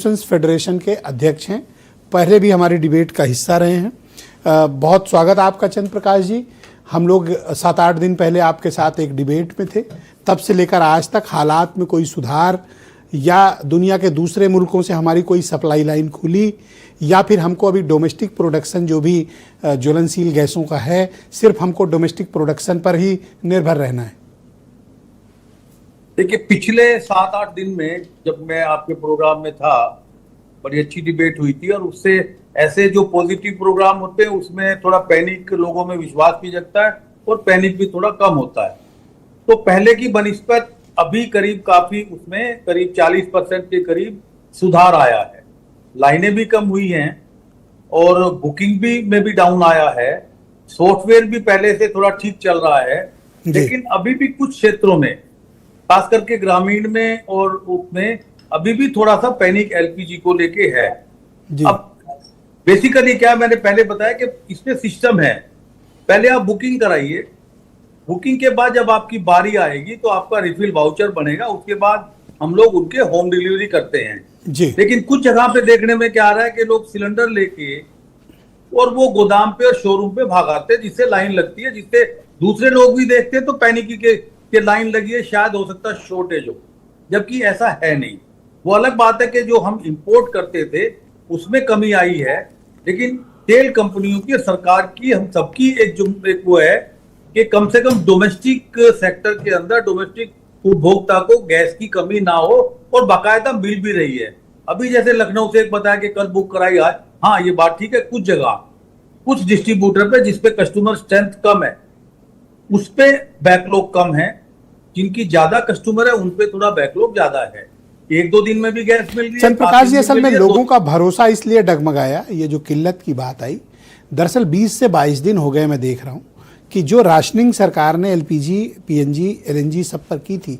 Federation के अध्यक्ष हैं, पहले भी हमारी डिबेट का हिस्सा रहे हैं। बहुत स्वागत आपका चंद्र प्रकाश जी। हम लोग 7-8 दिन पहले आपके साथ एक डिबेट में थे, तब से लेकर आज तक हालात में कोई सुधार या दुनिया के दूसरे मुल्कों से हमारी कोई सप्लाई लाइन खुली या फिर हमको अभी डोमेस्टिक प्रोडक्शन जो भी ज्वलनशील गैसों का है, सिर्फ हमको डोमेस्टिक प्रोडक्शन पर ही निर्भर रहना है। देखिए, पिछले 7-8 दिन में जब मैं आपके प्रोग्राम में था, बड़ी अच्छी डिबेट हुई थी और उससे ऐसे जो पॉजिटिव प्रोग्राम होते हैं उसमें थोड़ा पैनिक लोगों में विश्वास भी जगता है और पैनिक भी थोड़ा कम होता है। तो पहले की बनिस्बत अभी करीब 40% के करीब सुधार आया है। लाइनें भी कम हुई हैं और बुकिंग भी में भी डाउन आया है। सॉफ्टवेयर भी पहले से थोड़ा ठीक चल रहा है, लेकिन अभी भी कुछ क्षेत्रों में, खास करके ग्रामीण में और उसमें अभी भी थोड़ा सा पैनिक एलपीजी को लेके है। अब बेसिकली क्या मैंने पहले बताया कि इसमें सिस्टम है। पहले आप बुकिंग कराइए, बुकिंग के बाद जब आपकी बारी आएगी तो आपका रिफिल वाउचर बनेगा, उसके बाद हम लोग उनके होम डिलीवरी करते हैं जी। लेकिन कुछ जगह पे देखने में क्या आ रहा है कि लोग सिलेंडर लेके और वो गोदाम पे और शोरूम पे भागाते हैं, जिससे लाइन लगती है, जिससे दूसरे लोग भी देखते हैं तो पैनिक के लाइन लगी है, शायद हो सकता है शॉर्टेज हो, जबकि ऐसा है नहीं। वो अलग बात है कि जो हम इंपोर्ट करते थे उसमें कमी आई है, लेकिन तेल कंपनियों की, सरकार की, हम सबकी एक वो है कि कम से कम डोमेस्टिक सेक्टर के अंदर डोमेस्टिक उपभोक्ता को गैस की कमी ना हो और बाकायदा मिल भी रही है। अभी जैसे लखनऊ से एक बताया कि कल बुक कराई आज, हाँ ये बात ठीक है। कुछ जगह कुछ डिस्ट्रीब्यूटर पे जिसपे कस्टमर स्ट्रेंथ कम है उस पे बैकलॉग कम है, जिनकी ज्यादा कस्टमर है उन पे थोड़ा बैकलॉग ज्यादा है। 1-2 दिन में भी गैस मिल रही है। चंद्र प्रकाश जी, असल में लोगों का भरोसा इसलिए डगमगाया, ये जो किल्लत की बात आई, दरअसल 20 से 22 दिन हो गए मैं देख रहा हूं कि जो राशनिंग सरकार ने एलपीजी, पीएनजी, एलएनजी सब पर की थी,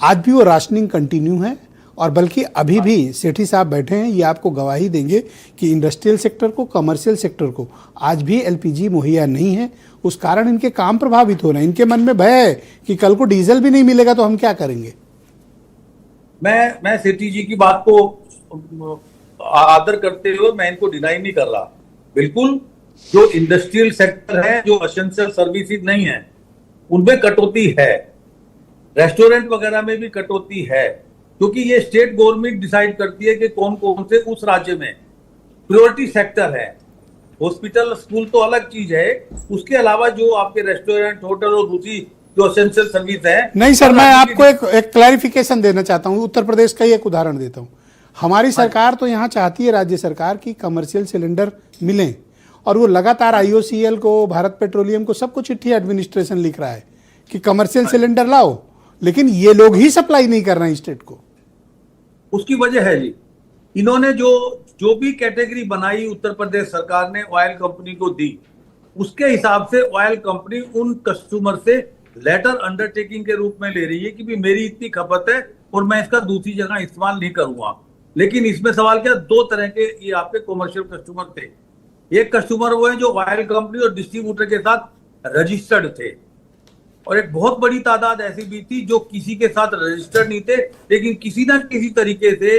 आज भी वो राशनिंग कंटिन्यू है। और बल्कि अभी भी सेठी साहब बैठे हैं, ये आपको गवाही देंगे कि इंडस्ट्रियल सेक्टर को, कमर्शियल सेक्टर को आज भी एलपीजी मुहैया नहीं है। उस कारण इनके काम प्रभावित हो रहे हैं। इनके मन में भय है कि कल को डीजल भी नहीं मिलेगा तो हम क्या करेंगे। मैं सेठी जी की बात को आदर करते हुए मैं इनको डिनाई नहीं कर रहा। बिल्कुल, जो इंडस्ट्रियल सेक्टर है, जो एसेंशियल सर्विसेज नहीं है, उनमें कटौती है। रेस्टोरेंट वगैरह में भी कटौती है, क्योंकि ये स्टेट गवर्नमेंट डिसाइड करती है कि कौन कौन से उस राज्य में प्रायोरिटी सेक्टर है। हॉस्पिटल, स्कूल तो अलग चीज है, उसके अलावा जो आपके रेस्टोरेंट, होटल और दूसरी जो एसेंशियल सर्विस है। नहीं सर, मैं आपको एक क्लैरिफिकेशन देना चाहता हूँ। उत्तर प्रदेश का ही एक उदाहरण देता हूँ। हमारी सरकार तो यहाँ चाहती है, राज्य सरकार की, कमर्शियल सिलेंडर मिलें, और वो लगातार आईओसीएल को, भारत पेट्रोलियम को, सबको चिट्ठी एडमिनिस्ट्रेशन लिख रहा है कि कमर्शियल सिलेंडर लाओ, लेकिन ये लोग ही सप्लाई नहीं कर रहे हैं स्टेट को। उसकी वजह है जी, इन्होंने जो भी कैटेगरी बनाई उत्तर प्रदेश सरकार ने ऑयल कंपनी को दी, उसके हिसाब से ऑयल कंपनी उन कस्टमर से लेटर अंडरटेकिंग के रूप में ले रही है कि भी मेरी इतनी खपत है और मैं इसका दूसरी जगह इस्तेमाल नहीं करूंगा। लेकिन इसमें सवाल क्या, 2 तरह के ये आपके कमर्शियल कस्टमर थे। एक कस्टमर वो है जो ऑयल कंपनी और डिस्ट्रीब्यूटर के साथ रजिस्टर्ड थे, और एक बहुत बड़ी तादाद ऐसी भी थी जो किसी के साथ रजिस्टर्ड नहीं थे, लेकिन किसी ना किसी तरीके से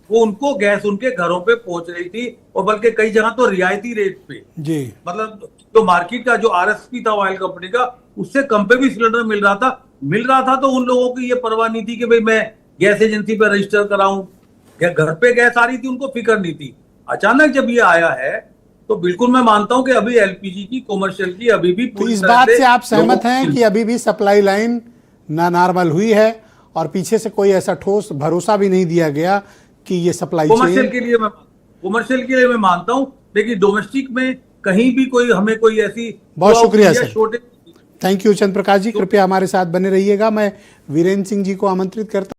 वो उनको गैस उनके घरों पे पहुंच रही थी, और बल्कि कई जगह तो रियायती रेट पे जी। मतलब जो मार्केट का जो आरएसपी था ऑयल कंपनी का, उससे कम पे भी सिलेंडर मिल रहा था। तो उन लोगों की ये परवाह नहीं थी कि भाई मैं गैस एजेंसी पे रजिस्टर कराऊं, घर पे गैस आ रही थी, उनको फिक्र नहीं थी। अचानक जब ये आया है तो बिल्कुल मैं मानता हूं कि अभी एलपीजी की, कमर्शियल की अभी भी तो इस बात से आप सहमत हैं कि अभी भी सप्लाई लाइन ना नॉर्मल हुई है और पीछे से कोई ऐसा ठोस भरोसा भी नहीं दिया गया कि ये सप्लाई कमर्शियल के लिए मैं मानता हूं, लेकिन डोमेस्टिक में कहीं भी कोई हमें कोई ऐसी। बहुत शुक्रिया सर, थैंक यू चंद्र प्रकाश जी। कृपया हमारे साथ बने रहिएगा। मैं वीरेंद्र सिंह जी को आमंत्रित करता